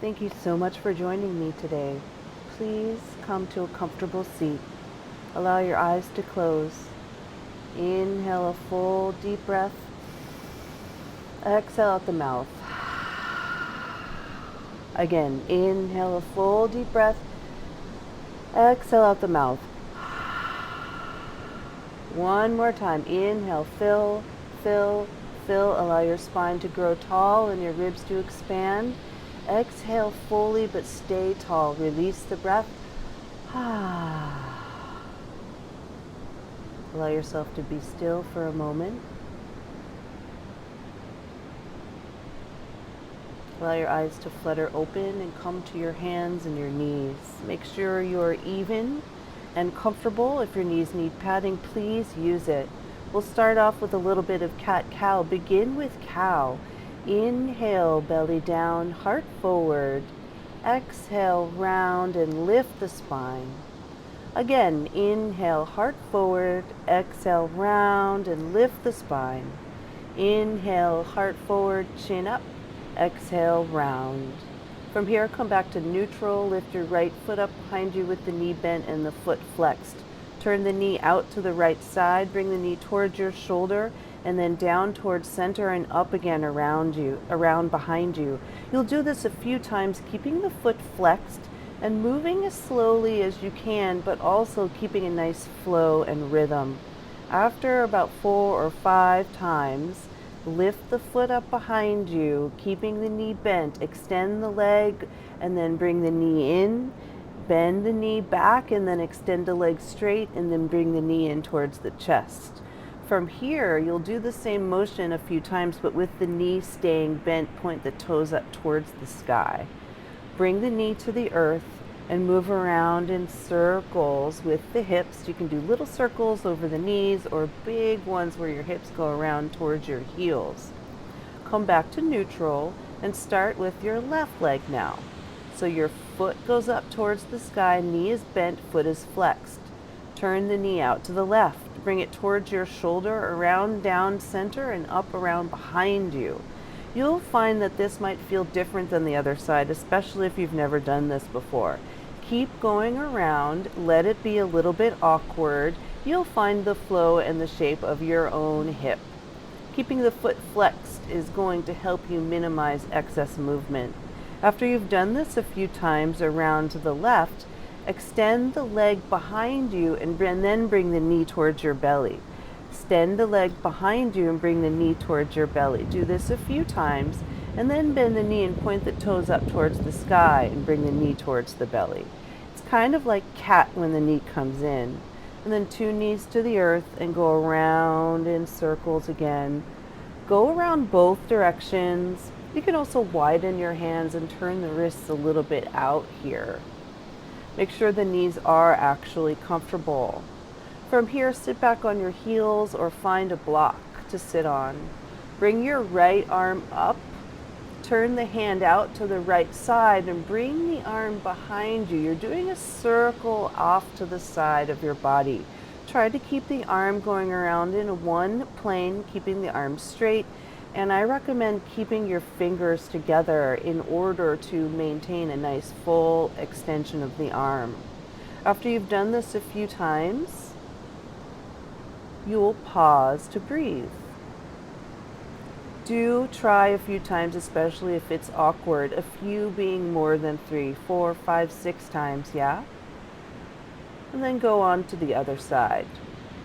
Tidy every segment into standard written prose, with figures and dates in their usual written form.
Thank you so much for joining me today. Please come to a comfortable seat. Allow your eyes to close. Inhale a full deep breath. Exhale out the mouth. Again, inhale a full deep breath. Exhale out the mouth. One more time. Inhale, fill, fill, fill. Allow your spine to grow tall and your ribs to expand. Exhale fully, but stay tall. Release the breath. Allow yourself to be still for a moment. Allow your eyes to flutter open and come to your hands and your knees. Make sure you're even and comfortable. If your knees need padding, please use it. We'll start off with a little bit of cat-cow. Begin with cow. Inhale, belly down, heart forward. Exhale, round and lift the spine. Again, inhale, heart forward. Exhale, round and lift the spine. Inhale, heart forward, chin up. Exhale, round. From here, come back to neutral. Lift your right foot up behind you with the knee bent and the foot flexed. Turn the knee out to the right side. Bring the knee towards your shoulder and then down towards center and up again around behind you. You'll do this a few times, keeping the foot flexed and moving as slowly as you can, but also keeping a nice flow and rhythm. After about 4 or 5 times, lift the foot up behind you, keeping the knee bent. Extend the leg and then bring the knee in. Bend the knee back and then extend the leg straight and then bring the knee in towards the chest. From here, you'll do the same motion a few times, but with the knee staying bent, point the toes up towards the sky. Bring the knee to the earth and move around in circles with the hips. You can do little circles over the knees or big ones where your hips go around towards your heels. Come back to neutral and start with your left leg now. So your foot goes up towards the sky, knee is bent, foot is flexed. Turn the knee out to the left. Bring it towards your shoulder, around, down, center, and up around behind you. You'll find that this might feel different than the other side, especially if you've never done this before. Keep going around, let it be a little bit awkward. You'll find the flow and the shape of your own hip. Keeping the foot flexed is going to help you minimize excess movement. After you've done this a few times around to the left, extend the leg behind you and then bring the knee towards your belly. Extend the leg behind you and bring the knee towards your belly. Do this a few times and then bend the knee and point the toes up towards the sky and bring the knee towards the belly. It's kind of like cat when the knee comes in. And then 2 knees to the earth and go around in circles again. Go around both directions. You can also widen your hands and turn the wrists a little bit out here. Make sure the knees are actually comfortable. From here, sit back on your heels or find a block to sit on. Bring your right arm up. Turn the hand out to the right side and bring the arm behind you. You're doing a circle off to the side of your body. Try to keep the arm going around in one plane, keeping the arm straight. And I recommend keeping your fingers together in order to maintain a nice full extension of the arm. After you've done this a few times, you'll pause to breathe. Do try a few times, especially if it's awkward, a few being more than 3, 4, 5, 6 times, yeah? And then go on to the other side.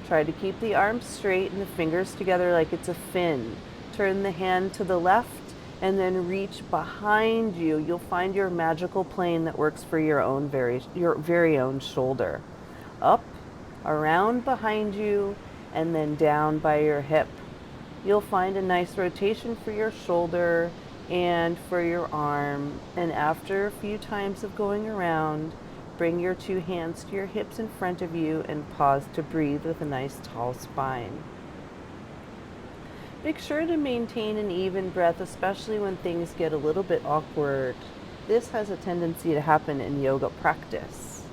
Try to keep the arms straight and the fingers together like it's a fin. Turn the hand to the left and then reach behind you. You'll find your magical plane that works for your very own shoulder. Up, around behind you, and then down by your hip. You'll find a nice rotation for your shoulder and for your arm. And after a few times of going around, bring your 2 hands to your hips in front of you and pause to breathe with a nice tall spine. Make sure to maintain an even breath, especially when things get a little bit awkward. This has a tendency to happen in yoga practice.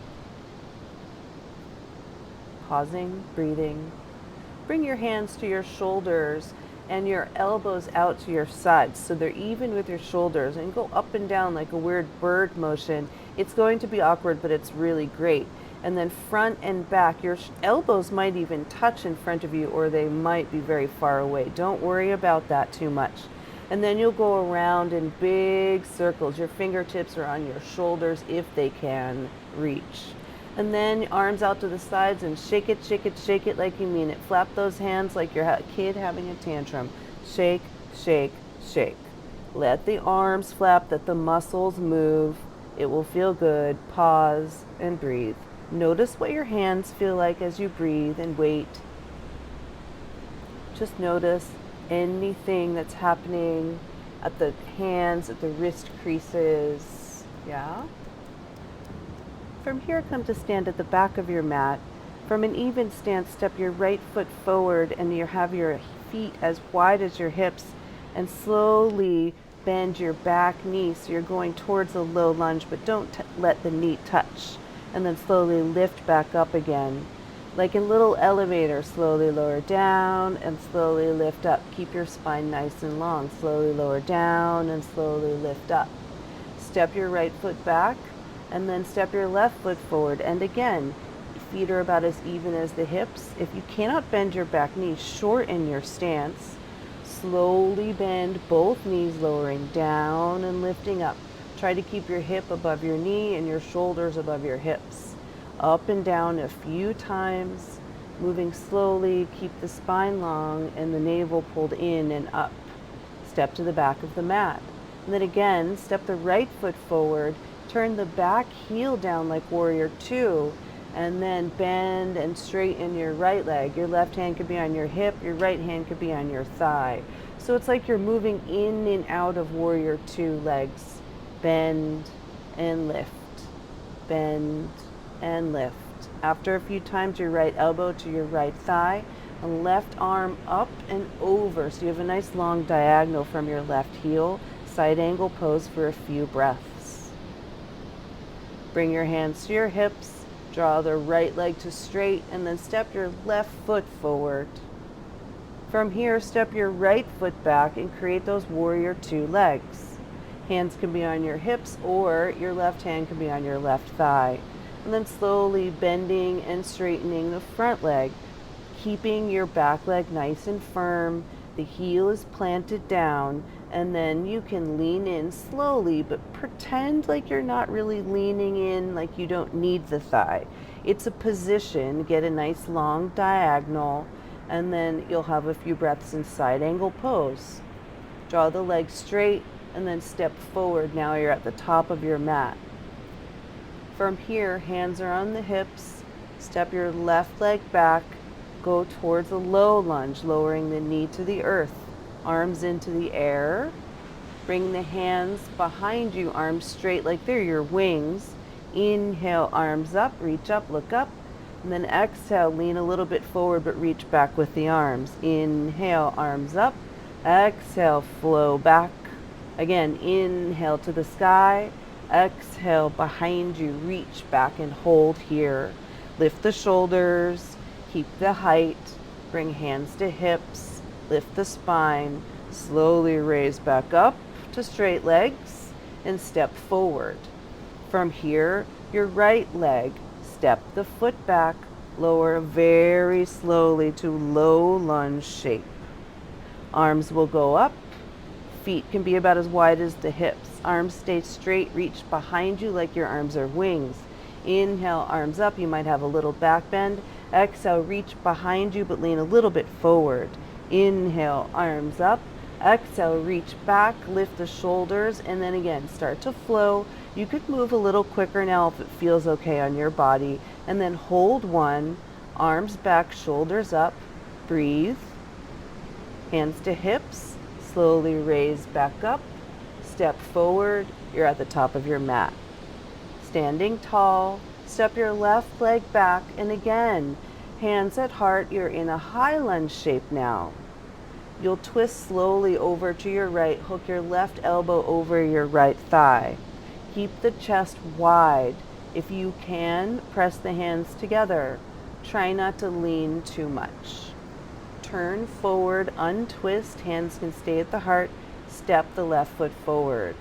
Pausing, breathing. Bring your hands to your shoulders and your elbows out to your sides so they're even with your shoulders, and go up and down like a weird bird motion. It's going to be awkward, but it's really great. And then front and back, your elbows might even touch in front of you, or they might be very far away. Don't worry about that too much. And then you'll go around in big circles. Your fingertips are on your shoulders if they can reach. And then arms out to the sides and shake it, shake it, shake it like you mean it. Flap those hands like you're a kid having a tantrum. Shake, shake, shake. Let the arms flap, let the muscles move. It will feel good. Pause and breathe. Notice what your hands feel like as you breathe and wait. Just notice anything that's happening at the hands, at the wrist creases. Yeah? From here, come to stand at the back of your mat. From an even stance, step your right foot forward and you have your feet as wide as your hips, and slowly bend your back knee so you're going towards a low lunge, but don't let the knee touch. And then slowly lift back up again. Like a little elevator, slowly lower down and slowly lift up. Keep your spine nice and long. Slowly lower down and slowly lift up. Step your right foot back and then step your left foot forward. And again, feet are about as even as the hips. If you cannot bend your back knee, shorten your stance. Slowly bend both knees, lowering down and lifting up. Try to keep your hip above your knee and your shoulders above your hips. Up and down a few times, moving slowly. Keep the spine long and the navel pulled in and up. Step to the back of the mat. And then again, step the right foot forward. Turn the back heel down like warrior two. And then bend and straighten your right leg. Your left hand could be on your hip. Your right hand could be on your thigh. So it's like you're moving in and out of warrior two legs. Bend and lift. Bend and lift. After a few times, your right elbow to your right thigh, and left arm up and over. So you have a nice long diagonal from your left heel. Side angle pose for a few breaths. Bring your hands to your hips. Draw the right leg to straight and then step your left foot forward. From here, step your right foot back and create those warrior two legs. Hands can be on your hips or your left hand can be on your left thigh. And then slowly bending and straightening the front leg, keeping your back leg nice and firm. The heel is planted down, and then you can lean in slowly, but pretend like you're not really leaning in, like you don't need the thigh. It's a position. Get a nice long diagonal, and then you'll have a few breaths in side angle pose. Draw the leg straight and then step forward. Now you're at the top of your mat. From here, hands are on the hips. Step your left leg back. Go towards a low lunge, lowering the knee to the earth. Arms into the air. Bring the hands behind you, arms straight like they're your wings. Inhale, arms up, reach up, look up. And then exhale, lean a little bit forward, but reach back with the arms. Inhale, arms up. Exhale, flow back. Again, inhale to the sky. Exhale, behind you, reach back and hold here. Lift the shoulders, keep the height, bring hands to hips, lift the spine, slowly raise back up to straight legs and step forward. From here, your right leg, step the foot back, lower very slowly to low lunge shape. Arms will go up. Feet can be about as wide as the hips. Arms stay straight, reach behind you like your arms are wings. Inhale, arms up. You might have a little back bend. Exhale, reach behind you, but lean a little bit forward. Inhale, arms up. Exhale, reach back, lift the shoulders, and then again, start to flow. You could move a little quicker now if it feels okay on your body. And then hold one, arms back, shoulders up. Breathe. Hands to hips. Slowly raise back up, step forward, you're at the top of your mat. Standing tall, step your left leg back, and again, hands at heart, you're in a high lunge shape now. You'll twist slowly over to your right, hook your left elbow over your right thigh. Keep the chest wide. If you can, press the hands together. Try not to lean too much. turn forward, untwist, hands can stay at the heart, step the left foot forward.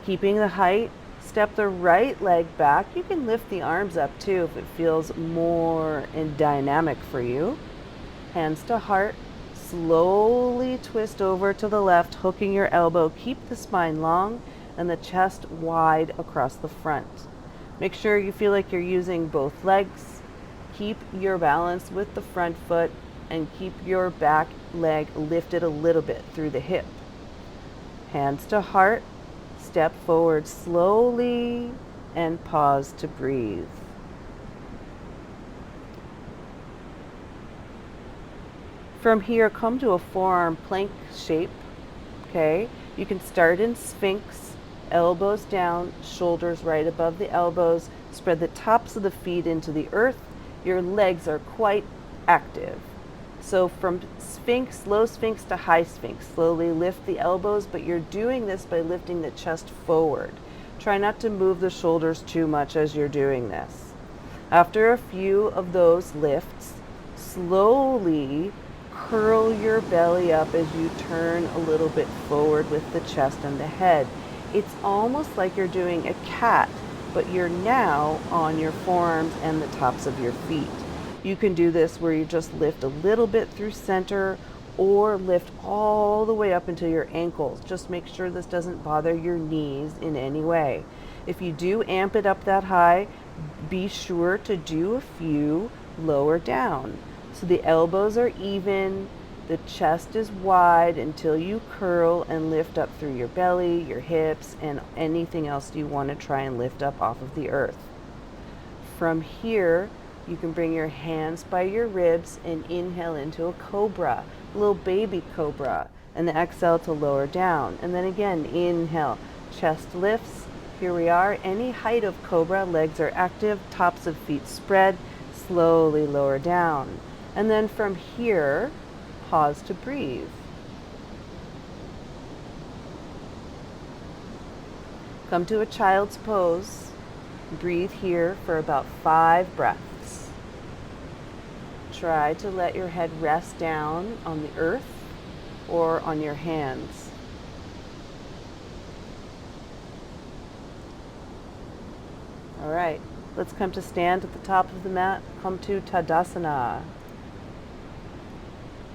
Keeping the height, step the right leg back. You can lift the arms up too if it feels more dynamic for you. Hands to heart, slowly twist over to the left, hooking your elbow. Keep the spine long and the chest wide across the front. Make sure you feel like you're using both legs. Keep your balance with the front foot and keep your back leg lifted a little bit through the hip. Hands to heart, step forward slowly and pause to breathe. From here, come to a forearm plank shape, okay? You can start in Sphinx, elbows down, shoulders right above the elbows. Spread the tops of the feet into the earth. Your legs are quite active. So from Sphinx, low Sphinx to high Sphinx, slowly lift the elbows, but you're doing this by lifting the chest forward. Try not to move the shoulders too much as you're doing this. After a few of those lifts, slowly curl your belly up as you turn a little bit forward with the chest and the head. It's almost like you're doing a cat, but you're now on your forearms and the tops of your feet. You can do this where you just lift a little bit through center or lift all the way up into your ankles. Just make sure this doesn't bother your knees in any way. If you do amp it up that high, be sure to do a few lower down. So the elbows are even, the chest is wide until you curl and lift up through your belly, your hips, and anything else you want to try and lift up off of the earth. From here, you can bring your hands by your ribs and inhale into a cobra, a little baby cobra, and then exhale to lower down. And then again, inhale, chest lifts. Here we are, any height of cobra, legs are active, tops of feet spread, slowly lower down. And then from here, pause to breathe. Come to a child's pose. Breathe here for about 5 breaths. Try to let your head rest down on the earth or on your hands. All right, let's come to stand at the top of the mat. Come to Tadasana.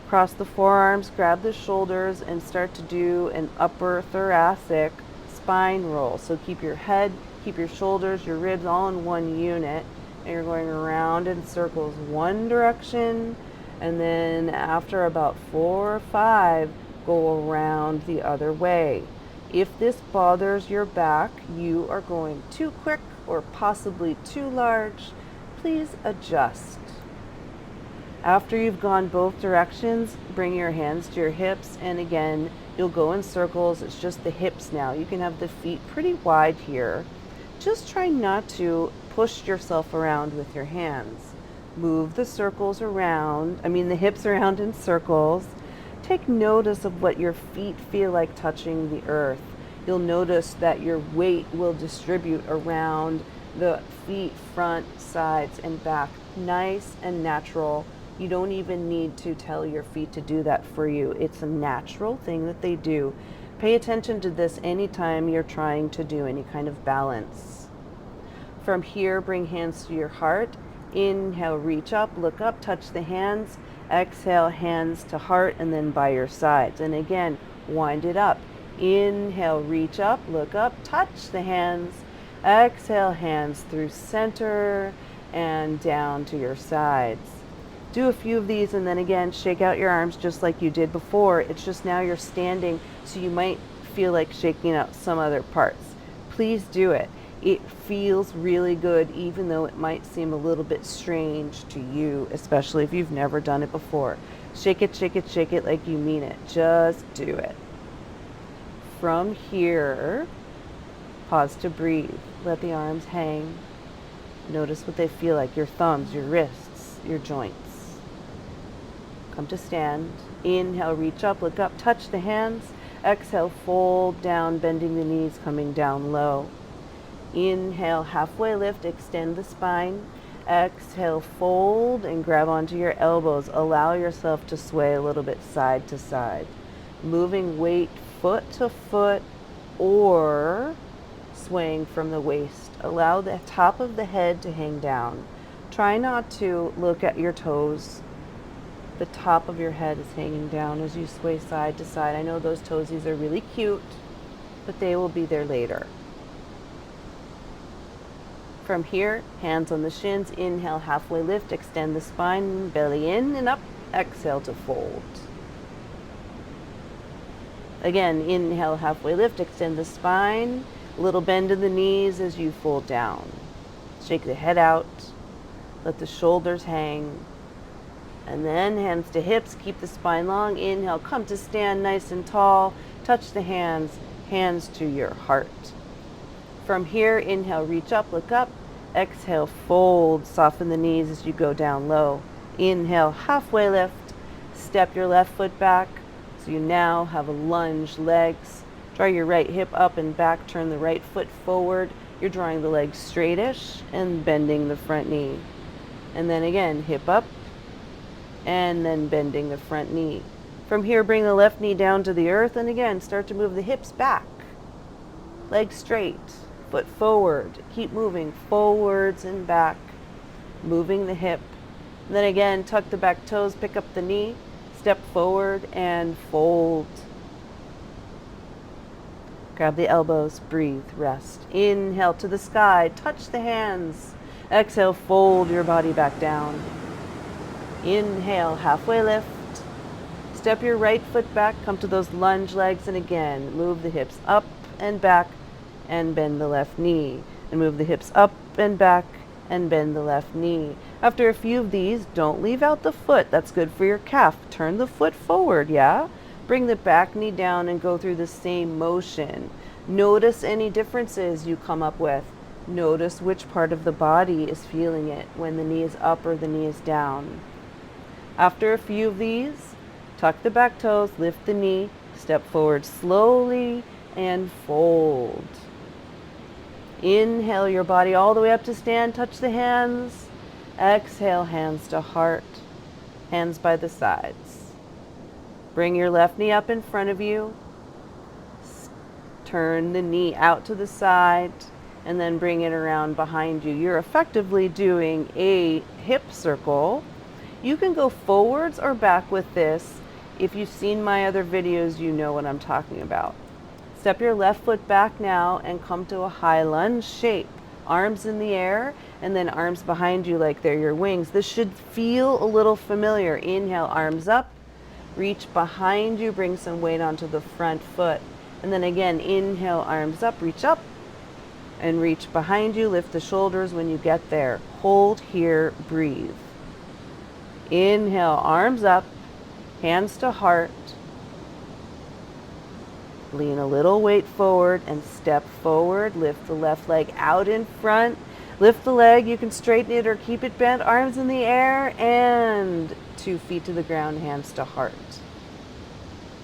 Cross the forearms, grab the shoulders, and start to do an upper thoracic spine roll. So keep your head, keep your shoulders, your ribs all in one unit. And you're going around in circles one direction, and then after about 4 or 5, go around the other way. If this bothers your back, you are going too quick or possibly too large, please adjust. After you've gone both directions, bring your hands to your hips, and again, you'll go in circles. It's just the hips now. You can have the feet pretty wide here. Just try not to push yourself around with your hands. Move the circles around, the hips around in circles. Take notice of what your feet feel like touching the earth. You'll notice that your weight will distribute around the feet, front, sides, and back. Nice and natural. You don't even need to tell your feet to do that for you. It's a natural thing that they do. Pay attention to this anytime you're trying to do any kind of balance. From here, bring hands to your heart. Inhale, reach up, look up, touch the hands. Exhale, hands to heart, and then by your sides. And again, wind it up. Inhale, reach up, look up, touch the hands. Exhale, hands through center and down to your sides. Do a few of these, and then again, shake out your arms just like you did before. It's just now you're standing, so you might feel like shaking out some other parts. Please do it. It feels really good, even though it might seem a little bit strange to you, especially if you've never done it before. Shake it, shake it, shake it like you mean it. Just do it. From here, pause to breathe. Let the arms hang. Notice what they feel like, your thumbs, your wrists, your joints. Come to stand. Inhale, reach up, look up, touch the hands. Exhale, fold down, bending the knees, coming down low. Inhale, halfway lift, extend the spine. Exhale, fold and grab onto your elbows. Allow yourself to sway a little bit side to side. Moving weight foot to foot or swaying from the waist. Allow the top of the head to hang down. Try not to look at your toes. The top of your head is hanging down as you sway side to side. I know those toesies are really cute, but they will be there later. From here, hands on the shins. Inhale, halfway lift, extend the spine, belly in and up. Exhale to fold. Again, inhale, halfway lift, extend the spine. A little bend in the knees as you fold down. Shake the head out. Let the shoulders hang. And then hands to hips, keep the spine long. Inhale, come to stand nice and tall. Touch the hands, hands to your heart. From here, inhale, reach up, look up. Exhale, fold, soften the knees as you go down low. Inhale, halfway lift. Step your left foot back. So you now have a lunge, legs. Draw your right hip up and back, turn the right foot forward. You're drawing the leg straightish and bending the front knee. And then again, hip up and then bending the front knee. From here, bring the left knee down to the earth and again, start to move the hips back. Legs straight. Foot forward. Keep moving forwards and back, moving the hip. And then again, tuck the back toes, pick up the knee, step forward and fold. Grab the elbows, breathe, rest. Inhale to the sky, touch the hands. Exhale, fold your body back down. Inhale, halfway lift. Step your right foot back, come to those lunge legs, and again, move the hips up and back and bend the left knee. And move the hips up and back and bend the left knee. After a few of these, don't leave out the foot. That's good for your calf. Turn the foot forward, yeah? Bring the back knee down and go through the same motion. Notice any differences you come up with. Notice which part of the body is feeling it when the knee is up or the knee is down. After a few of these, tuck the back toes, lift the knee, step forward slowly and fold. Inhale your body all the way up to stand, touch the hands. Exhale, hands to heart, hands by the sides. Bring your left knee up in front of you. Turn the knee out to the side and then bring it around behind you. You're effectively doing a hip circle. You can go forwards or back with this. If you've seen my other videos, you know what I'm talking about. Step your left foot back now and come to a high lunge shape. Arms in the air and then arms behind you like they're your wings. This should feel a little familiar. Inhale, arms up. Reach behind you, bring some weight onto the front foot. And then again, inhale, arms up, reach up. And reach behind you, lift the shoulders when you get there. Hold here, breathe. Inhale, arms up, hands to heart. Lean a little weight forward and step forward. Lift the left leg out in front. Lift the leg. You can straighten it or keep it bent. Arms in the air and 2 feet to the ground, hands to heart.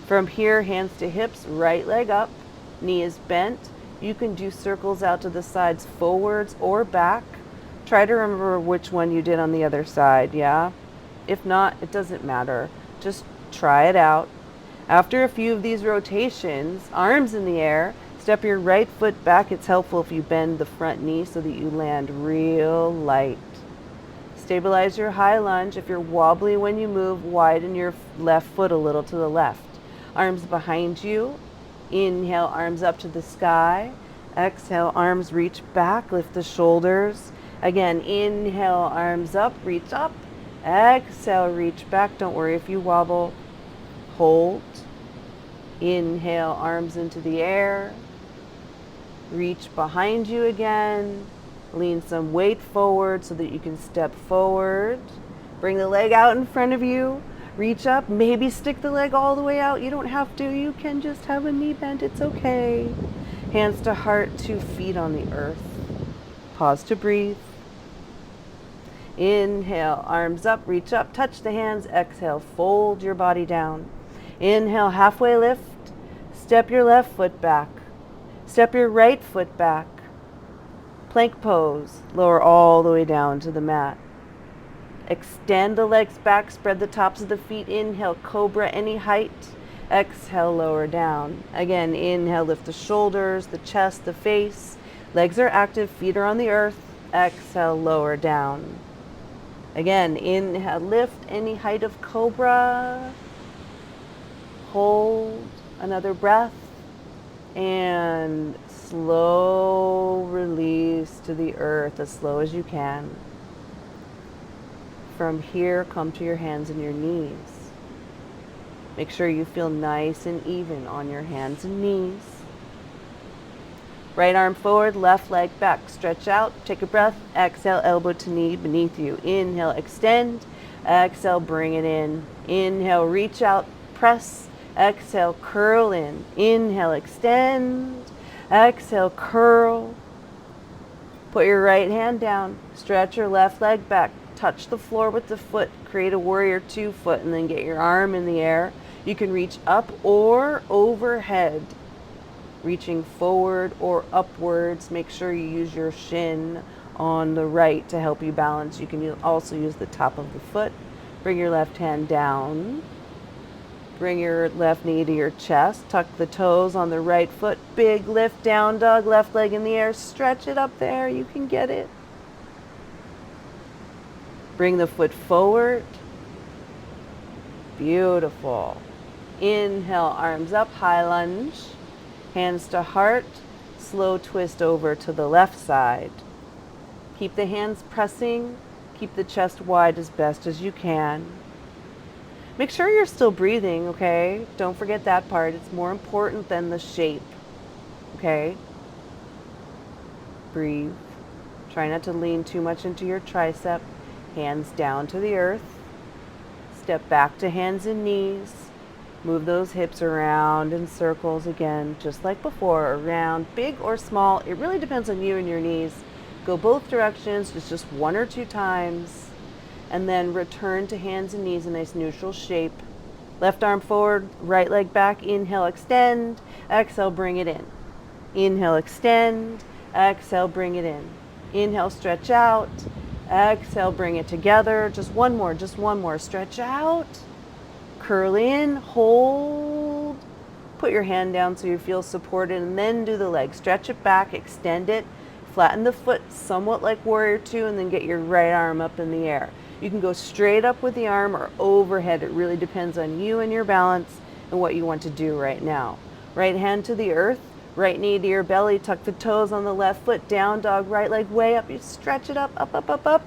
From here, hands to hips, right leg up, knee is bent. You can do circles out to the sides, forwards or back. Try to remember which one you did on the other side, yeah? If not, it doesn't matter. Just try it out. After a few of these rotations, arms in the air, step your right foot back. It's helpful if you bend the front knee so that you land real light. Stabilize your high lunge. If you're wobbly when you move, widen your left foot a little to the left. Arms behind you. Inhale, arms up to the sky. Exhale, arms reach back, lift the shoulders. Again, inhale, arms up, reach up. Exhale, reach back. Don't worry if you wobble. Hold. Inhale, arms into the air. Reach behind you again. Lean some weight forward so that you can step forward. Bring the leg out in front of you. Reach up. Maybe stick the leg all the way out. You don't have to. You can just have a knee bend. It's okay. Hands to heart, 2 feet on the earth. Pause to breathe. Inhale, arms up, reach up, touch the hands. Exhale, fold your body down. Inhale, halfway lift. Step your left foot back. Step your right foot back. Plank pose. Lower all the way down to the mat. Extend the legs back, spread the tops of the feet. Inhale, cobra, any height. Exhale, lower down. Again, inhale, lift the shoulders, the chest, the face. Legs are active, feet are on the earth. Exhale, lower down. Again, inhale, lift any height of cobra. Hold another breath. And slow release to the earth as slow as you can. From here, come to your hands and your knees. Make sure you feel nice and even on your hands and knees. Right arm forward, left leg back. Stretch out, take a breath. Exhale, elbow to knee beneath you. Inhale, extend. Exhale, bring it in. Inhale, reach out, press. Exhale, curl in. Inhale, extend. Exhale, curl. Put your right hand down. Stretch your left leg back. Touch the floor with the foot. Create a warrior 2 foot and then get your arm in the air. You can reach up or overhead, reaching forward or upwards. Make sure you use your shin on the right to help you balance. You can also use the top of the foot. Bring your left hand down. Bring your left knee to your chest. Tuck the toes on the right foot. Big lift, down dog, left leg in the air. Stretch it up there. You can get it. Bring the foot forward. Beautiful. Inhale, arms up, high lunge. Hands to heart. Slow twist over to the left side. Keep the hands pressing. Keep the chest wide as best as you can. Make sure you're still breathing, okay? Don't forget that part. It's more important than the shape, okay? Breathe. Try not to lean too much into your tricep. Hands down to the earth. Step back to hands and knees. Move those hips around in circles again, just like before, around, big or small. It really depends on you and your knees. Go both directions, just 1 or 2 times. And then return to hands and knees, a nice neutral shape. Left arm forward, right leg back. Inhale, extend. Exhale, bring it in. Inhale, extend. Exhale, bring it in. Inhale, stretch out. Exhale, bring it together. Just one more. Stretch out. Curl in, hold. Put your hand down so you feel supported, and then do the leg. Stretch it back, extend it. Flatten the foot somewhat like warrior 2, and then get your right arm up in the air. You can go straight up with the arm or overhead. It really depends on you and your balance and what you want to do right now. Right hand to the earth, right knee to your belly, tuck the toes on the left foot, down dog, right leg way up. You stretch it up, up.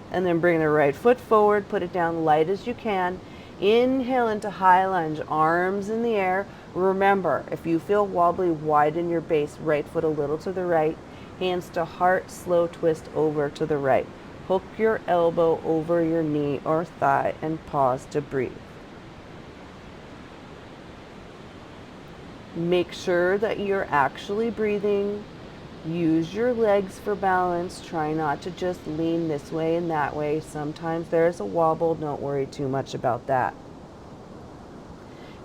And then bring the right foot forward, put it down light as you can. Inhale into high lunge, arms in the air. Remember, if you feel wobbly, widen your base, right foot a little to the right. Hands to heart, slow twist over to the right. Hook your elbow over your knee or thigh and pause to breathe. Make sure that you're actually breathing. Use your legs for balance. Try not to just lean this way and that way. Sometimes there's a wobble. Don't worry too much about that.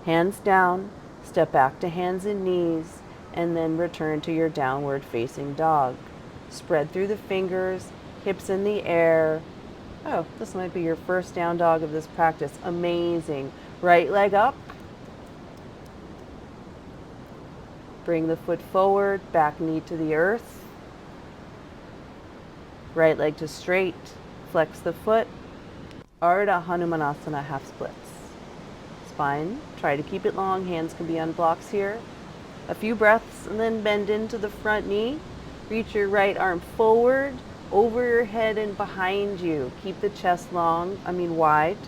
Hands down. Step back to hands and knees, and then return to your downward facing dog. Spread through the fingers. Hips in the air. Oh, this might be your first down dog of this practice. Amazing. Right leg up. Bring the foot forward, back knee to the earth. Right leg to straight. Flex the foot. Ardha Hanumanasana, half splits. Spine, try to keep it long. Hands can be on blocks here. A few breaths and then bend into the front knee. Reach your right arm forward, over your head and behind you. Keep the chest wide.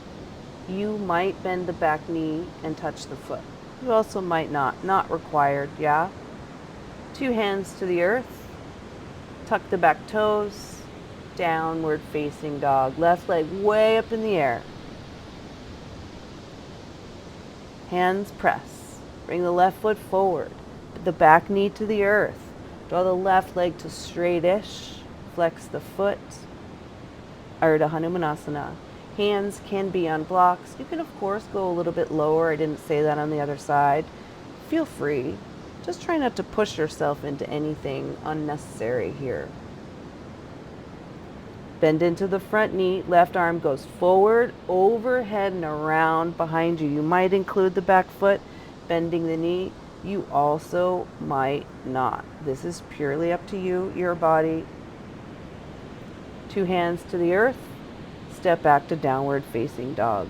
You might bend the back knee and touch the foot. You also might not required, yeah? 2 hands to the earth. Tuck the back toes. Downward facing dog. Left leg way up in the air. Hands press. Bring the left foot forward. Put the back knee to the earth. Draw the left leg to straightish. Flex the foot. Ardha Hanumanasana. Hands can be on blocks. You can, of course, go a little bit lower. I didn't say that on the other side. Feel free. Just try not to push yourself into anything unnecessary here. Bend into the front knee, left arm goes forward, overhead and around behind you. You might include the back foot, bending the knee. You also might not. This is purely up to you, your body. 2 hands to the earth, step back to downward facing dog.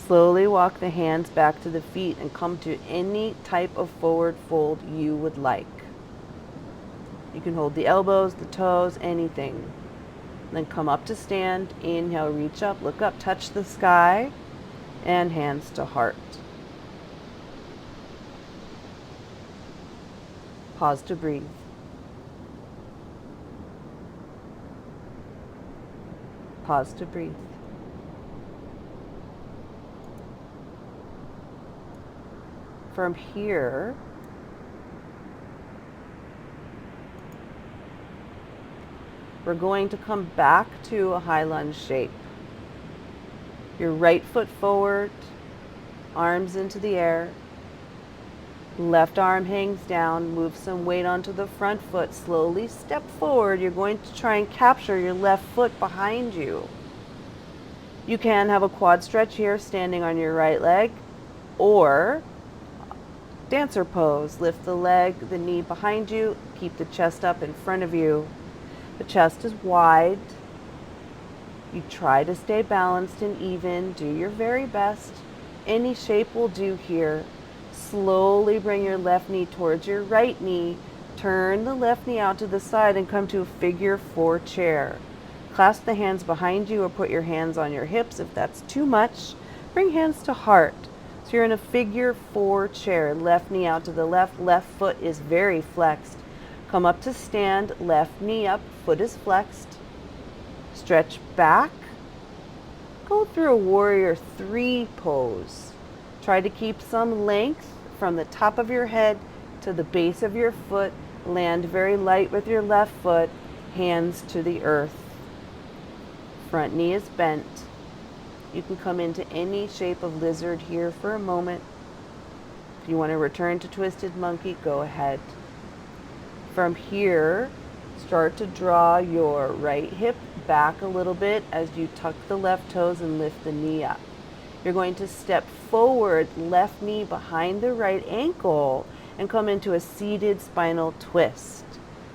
Slowly walk the hands back to the feet and come to any type of forward fold you would like. You can hold the elbows, the toes, anything. Then come up to stand, inhale, reach up, look up, touch the sky, and hands to heart. Pause to breathe. Pause to breathe. From here, we're going to come back to a high lunge shape. Your right foot forward, arms into the air. Left arm hangs down, move some weight onto the front foot, slowly step forward. You're going to try and capture your left foot behind you. You can have a quad stretch here, standing on your right leg, or dancer pose. Lift the leg, the knee behind you, keep the chest up in front of you. The chest is wide. You try to stay balanced and even. Do your very best. Any shape will do here. Slowly bring your left knee towards your right knee. Turn the left knee out to the side and come to a figure 4 chair. Clasp the hands behind you or put your hands on your hips if that's too much. Bring hands to heart. So you're in a figure 4 chair. Left knee out to the left. Left foot is very flexed. Come up to stand. Left knee up. Foot is flexed. Stretch back. Go through a warrior 3 pose. Try to keep some length from the top of your head to the base of your foot. Land very light with your left foot. Hands to the earth. Front knee is bent. You can come into any shape of lizard here for a moment. If you want to return to twisted monkey, go ahead. From here, start to draw your right hip back a little bit as you tuck the left toes and lift the knee up. You're going to step forward, left knee behind the right ankle, and come into a seated spinal twist.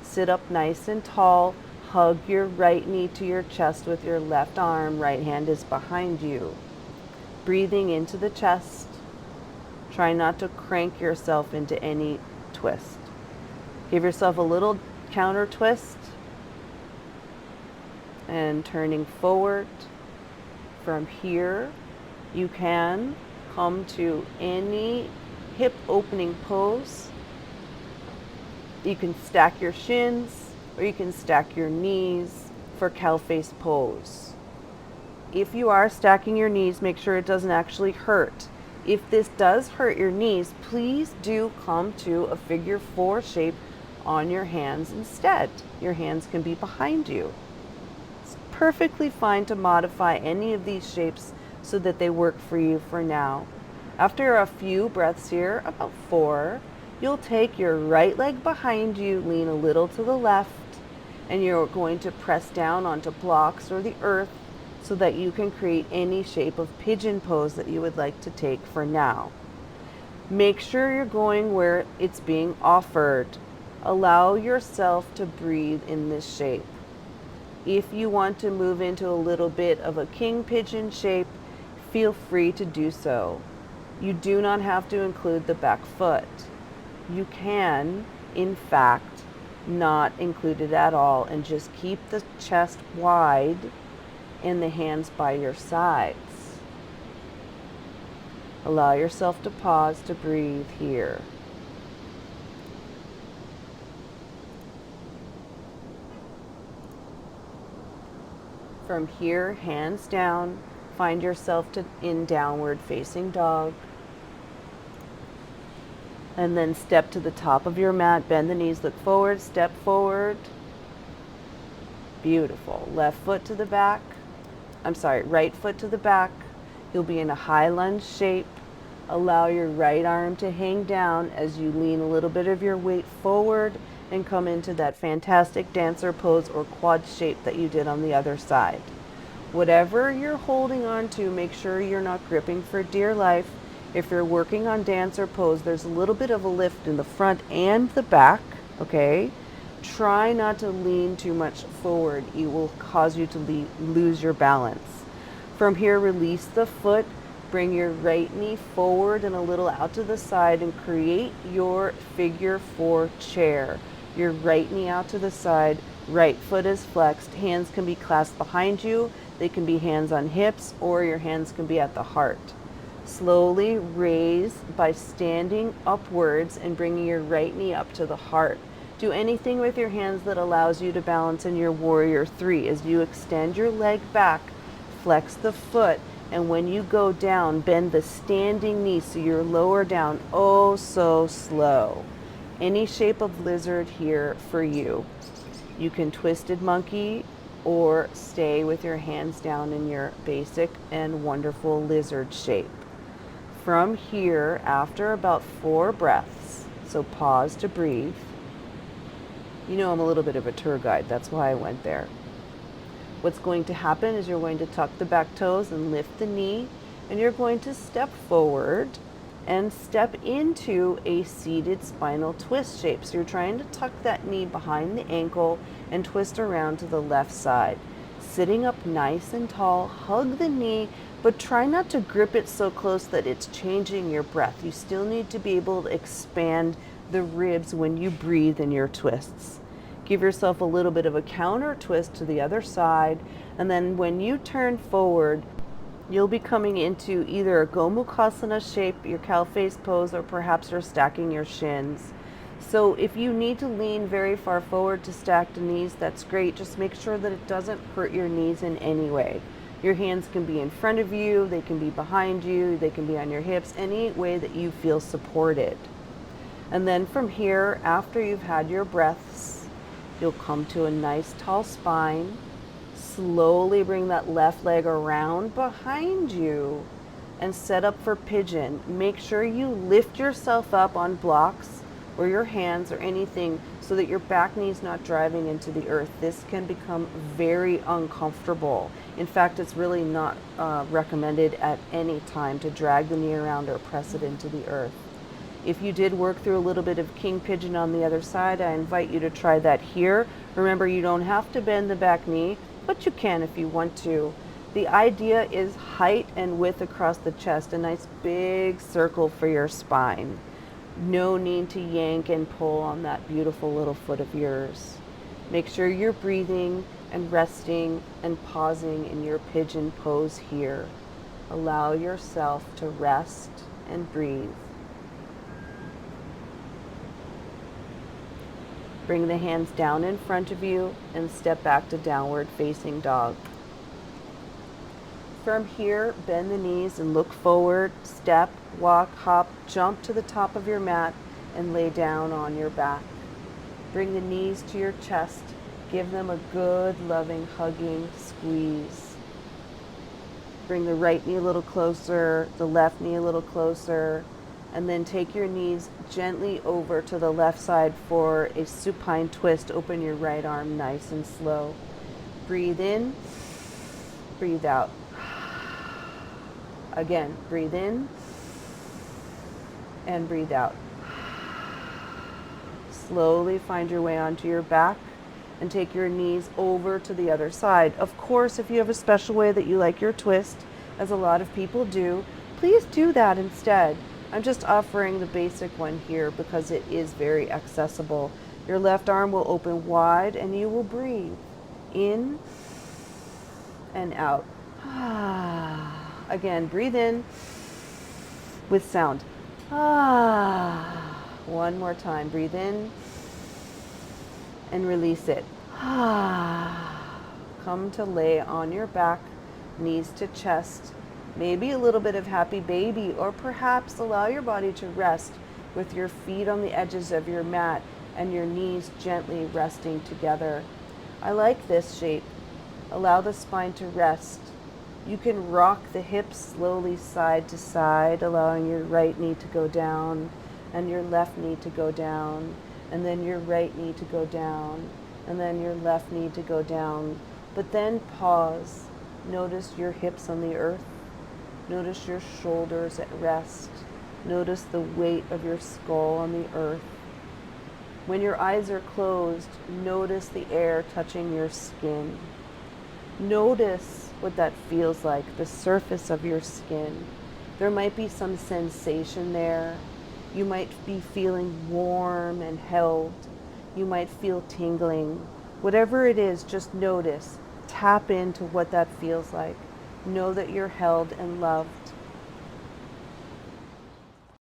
Sit up nice and tall. Hug your right knee to your chest with your left arm. Right hand is behind you. Breathing into the chest. Try not to crank yourself into any twist. Give yourself a little counter twist. And turning forward. From here, you can come to any hip opening pose. You can stack your shins, or you can stack your knees for cow face pose. If you are stacking your knees, make sure it doesn't actually hurt. If this does hurt your knees, please do come to a figure 4 shape on your hands instead. Your hands can be behind you. It's perfectly fine to modify any of these shapes so that they work for you for now. After a few breaths here, about 4, you'll take your right leg behind you, lean a little to the left, and you're going to press down onto blocks or the earth so that you can create any shape of pigeon pose that you would like to take for now. Make sure you're going where it's being offered. Allow yourself to breathe in this shape. If you want to move into a little bit of a king pigeon shape, feel free to do so. You do not have to include the back foot. You can, in fact, not include it at all and just keep the chest wide and the hands by your sides. Allow yourself to pause to breathe here. From here, hands down, find yourself in downward facing dog. And then step to the top of your mat, bend the knees, look forward, step forward. Beautiful. Left foot to the back. Right foot to the back. You'll be in a high lunge shape. Allow your right arm to hang down as you lean a little bit of your weight forward and come into that fantastic dancer pose or quad shape that you did on the other side. Whatever you're holding on to, make sure you're not gripping for dear life. If you're working on dancer pose, there's a little bit of a lift in the front and the back, okay? Try not to lean too much forward. It will cause you to lose your balance. From here, release the foot. Bring your right knee forward and a little out to the side and create your figure 4 chair. Your right knee out to the side, right foot is flexed. Hands can be clasped behind you. They can be hands on hips, or your hands can be at the heart. Slowly raise by standing upwards and bringing your right knee up to the heart. Do anything with your hands that allows you to balance in your warrior 3. As you extend your leg back, flex the foot, and when you go down, bend the standing knee so you're lower down, oh so slow. Any shape of lizard here for you. You can twisted monkey or stay with your hands down in your basic and wonderful lizard shape. From here, after about 4 breaths, so pause to breathe. You know I'm a little bit of a tour guide, that's why I went there. What's going to happen is you're going to tuck the back toes and lift the knee, and you're going to step forward and step into a seated spinal twist shape. So you're trying to tuck that knee behind the ankle and twist around to the left side. Sitting up nice and tall, hug the knee, but try not to grip it so close that it's changing your breath. You still need to be able to expand the ribs when you breathe in your twists. Give yourself a little bit of a counter twist to the other side, and then when you turn forward, you'll be coming into either a Gomukhasana shape, your cow face pose, or perhaps you're stacking your shins. So if you need to lean very far forward to stack the knees, that's great. Just make sure that it doesn't hurt your knees in any way. Your hands can be in front of you, they can be behind you, they can be on your hips, any way that you feel supported. And then from here, after you've had your breaths, you'll come to a nice tall spine. Slowly bring that left leg around behind you and set up for pigeon. Make sure you lift yourself up on blocks or your hands or anything so that your back knee is not driving into the earth. This can become very uncomfortable. In fact, it's really not recommended at any time to drag the knee around or press it into the earth. If you did work through a little bit of king pigeon on the other side, I invite you to try that here. Remember, you don't have to bend the back knee, but you can if you want to. The idea is height and width across the chest, a nice big circle for your spine. No need to yank and pull on that beautiful little foot of yours. Make sure you're breathing and resting and pausing in your pigeon pose here. Allow yourself to rest and breathe. Bring the hands down in front of you and step back to downward facing dog. From here, bend the knees and look forward, step, walk, hop, jump to the top of your mat and lay down on your back. Bring the knees to your chest. Give them a good, loving, hugging squeeze. Bring the right knee a little closer, the left knee a little closer, and then take your knees gently over to the left side for a supine twist. Open your right arm nice and slow. Breathe in, breathe out. Again, breathe in and breathe out. Slowly find your way onto your back and take your knees over to the other side. Of course, if you have a special way that you like your twist, as a lot of people do, please do that instead. I'm just offering the basic one here because it is very accessible. Your left arm will open wide and you will breathe in and out. Again, breathe in with sound. One more time. Breathe in and release it. Come to lay on your back, knees to chest. Maybe a little bit of happy baby, or perhaps allow your body to rest with your feet on the edges of your mat and your knees gently resting together. I like this shape. Allow the spine to rest. You can rock the hips slowly side to side, allowing your right knee to go down and your left knee to go down, and then your right knee to go down, and then your left knee to go down. But then pause. Notice your hips on the earth. Notice your shoulders at rest. Notice the weight of your skull on the earth. When your eyes are closed, notice the air touching your skin. Notice what that feels like, the surface of your skin. There might be some sensation there. You might be feeling warm and held. You might feel tingling. Whatever it is, just notice. Tap into what that feels like. Know that you're held and loved.